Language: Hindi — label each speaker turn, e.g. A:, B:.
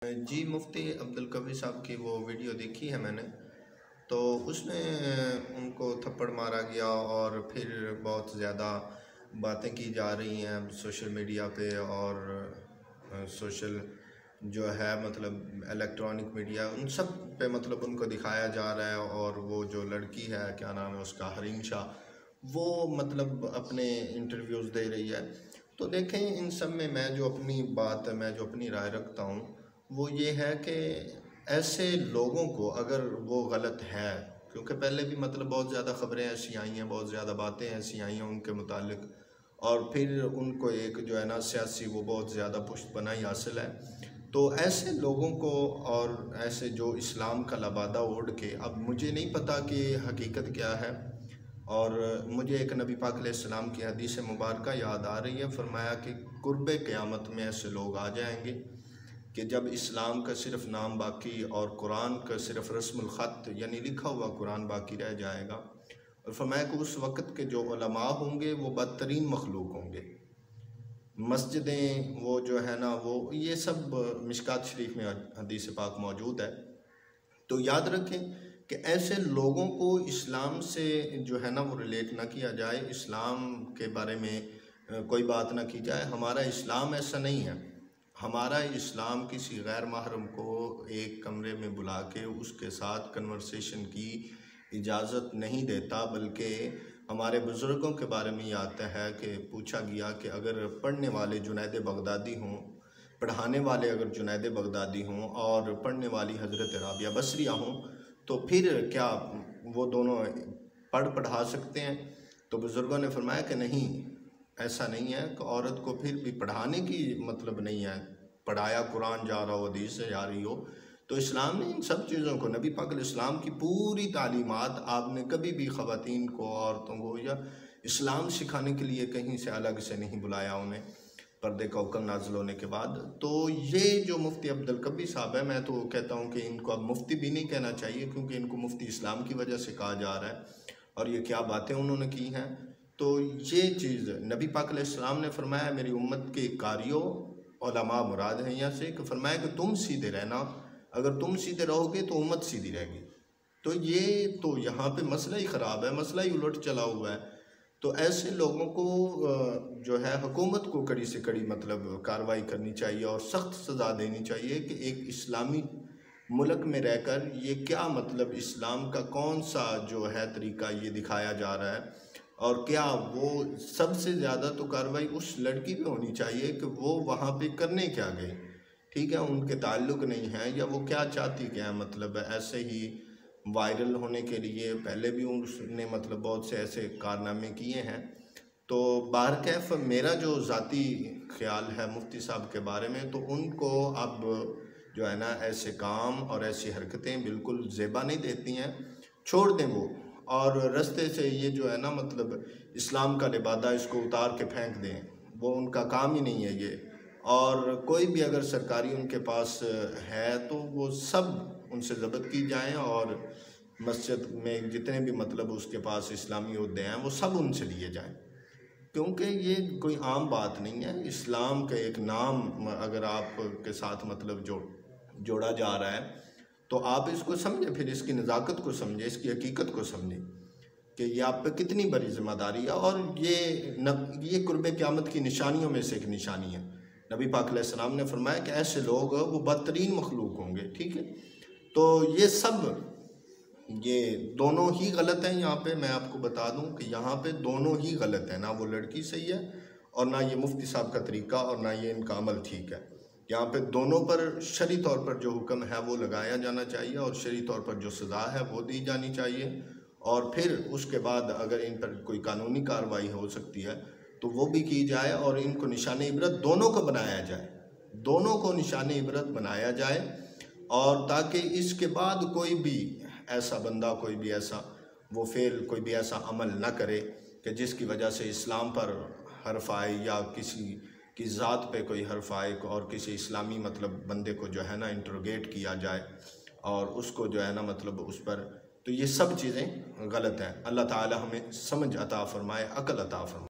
A: जी, मुफ्ती अब्दुल कवी साहब की वो वीडियो देखी है मैंने। तो उसमें उनको थप्पड़ मारा गया और फिर बहुत ज़्यादा बातें की जा रही हैं सोशल मीडिया पे और सोशल जो है मतलब इलेक्ट्रॉनिक मीडिया उन सब पे मतलब उनको दिखाया जा रहा है। और वो जो लड़की है, क्या नाम है उसका, हरीम शाह, वो मतलब अपने इंटरव्यूज़ दे रही है। तो देखें, इन सब में मैं जो अपनी बात है, मैं जो अपनी राय रखता हूँ वो ये है कि ऐसे लोगों को, अगर वो गलत है, क्योंकि पहले भी मतलब बहुत ज़्यादा ख़बरें ऐसी आई हैं, बहुत ज़्यादा बातें ऐसी आई हैं उनके मुतालिक, और फिर उनको एक जो है ना सियासी वो बहुत ज़्यादा पुष्ट बनाई हासिल है। तो ऐसे लोगों को, और ऐसे जो इस्लाम का लबादा ओढ़ के, अब मुझे नहीं पता कि हकीकत क्या है, और मुझे एक नबी पाक अलैहिस्सलाम की हदीस मुबारक याद आ रही है। फरमाया कि कुर्बे क़यामत में ऐसे लोग आ जाएंगे कि जब इस्लाम का सिर्फ नाम बाकी और कुरान का सिर्फ रस्मुल ख़त यानी लिखा हुआ कुरान बाकी रह जाएगा। और फरमाया कि उस वक़्त के जो उलमा होंगे वो बदतरीन मखलूक होंगे। मस्जिदें वो जो है ना, वो ये सब मिशकात शरीफ में हदीस पाक मौजूद है। तो याद रखें कि ऐसे लोगों को इस्लाम से जो है ना वो रिलेट ना किया जाए, इस्लाम के बारे में कोई बात ना की जाए। हमारा इस्लाम ऐसा नहीं है। हमारा इस्लाम किसी गैर महरम को एक कमरे में बुला के उसके साथ कन्वर्सेशन की इजाज़त नहीं देता, बल्कि हमारे बुज़ुर्गों के बारे में ये आता है कि पूछा गया कि अगर पढ़ने वाले जुनैद बगदादी हों, पढ़ाने वाले अगर जुनैद बगदादी हों और पढ़ने वाली हज़रत राबिया बसरिया हों, तो फिर क्या वो दोनों पढ़ा सकते हैं? तो बुज़ुर्गों ने फरमाया कि नहीं, ऐसा नहीं है कि औरत को फिर भी पढ़ाने की मतलब नहीं है। पढ़ाया कुरान जा रहा हो, हदीस से जा रही हो। तो इस्लाम ने इन सब चीज़ों को, नबी पाक इस्लाम की पूरी तालीमात, आपने कभी भी ख़वातीन को, औरतों को या इस्लाम सिखाने के लिए कहीं से अलग से नहीं बुलाया उन्हें, पर्दे का हुक्म नाज़िल होने के बाद। तो ये जो मुफ्ती अब्दुल कवी साहब है, मैं तो कहता हूँ कि इनको अब मुफ्ती भी नहीं कहना चाहिए, क्योंकि इनको मुफ्ती इस्लाम की वजह से कहा जा रहा है। और ये क्या बातें उन्होंने की हैं। तो ये चीज़ नबी पाक अलैहिस्सलाम ने फरमाया, मेरी उम्मत के कारियों उलमा मुराद हैं यहाँ से, कि फरमाया कि तुम सीधे रहना, अगर तुम सीधे रहोगे तो उम्मत सीधी रहेगी। तो ये तो यहाँ पे मसला ही ख़राब है, मसला ही उलट चला हुआ है। तो ऐसे लोगों को जो है हुकूमत को कड़ी से कड़ी मतलब कार्रवाई करनी चाहिए और सख्त सज़ा देनी चाहिए कि एक इस्लामी मुल्क में रहकर ये क्या मतलब इस्लाम का कौन सा जो है तरीका ये दिखाया जा रहा है। और क्या वो सबसे ज़्यादा तो कार्रवाई उस लड़की पे होनी चाहिए कि वो वहाँ पे करने क्या गई, ठीक है, उनके ताल्लुक़ नहीं है, या वो क्या चाहती क्या है, मतलब ऐसे ही वायरल होने के लिए। पहले भी उसने मतलब बहुत से ऐसे कारनामे किए हैं। तो बाहरकैफ मेरा जो ज़ाती ख्याल है मुफ्ती साहब के बारे में, तो उनको अब जो है ना ऐसे काम और ऐसी हरकतें बिल्कुल ज़ेबा नहीं देती हैं, छोड़ दें वो, और रास्ते से ये जो है ना मतलब इस्लाम का लिबादा इसको उतार के फेंक दें। वो उनका काम ही नहीं है ये। और कोई भी अगर सरकारी उनके पास है तो वो सब उनसे ज़ब्त की जाएं, और मस्जिद में जितने भी मतलब उसके पास इस्लामी उहदे हैं वो सब उनसे लिए जाएं, क्योंकि ये कोई आम बात नहीं है। इस्लाम का एक नाम अगर आपके साथ मतलब जोड़ा जा रहा है, तो आप इसको समझें, फिर इसकी नज़ाकत को समझें, इसकी हकीकत को समझें कि ये आप पे कितनी बड़ी ज़िम्मेदारी है। और ये कुर्बे क़यामत की निशानियों में से एक निशानी है। नबी पाक अलैहिस्सलाम ने फरमाया कि ऐसे लोग वो बदतरीन मखलूक होंगे, ठीक है। तो ये सब, ये दोनों ही गलत हैं। यहाँ पे मैं आपको बता दूं कि यहाँ पे दोनों ही गलत हैं, ना वो लड़की सही है और ना ये मुफ्ती साहब का तरीका और ना ये इनका अमल ठीक है। यहाँ पे दोनों पर शरई तौर पर जो हुक्म है वो लगाया जाना चाहिए, और शरई तौर पर जो सज़ा है वो दी जानी चाहिए। और फिर उसके बाद अगर इन पर कोई कानूनी कार्रवाई हो सकती है तो वो भी की जाए, और इनको निशान इबरत दोनों को बनाया जाए, दोनों को निशान इबरत बनाया जाए। और ताकि इसके बाद कोई भी ऐसा बंदा, कोई भी ऐसा वो फेल, कोई भी ऐसा अमल ना करे कि जिसकी वजह से इस्लाम पर हर्फ आए, या किसी की ज़ात पे कोई हर्फ आए, और किसी इस्लामी मतलब बंदे को जो है ना इंट्रोगेट किया जाए और उसको जो है ना मतलब उस पर। तो ये सब चीज़ें गलत हैं। अल्लाह ताला हमें समझ अता फ़रमाए, अक़ल अता फ़रमाए।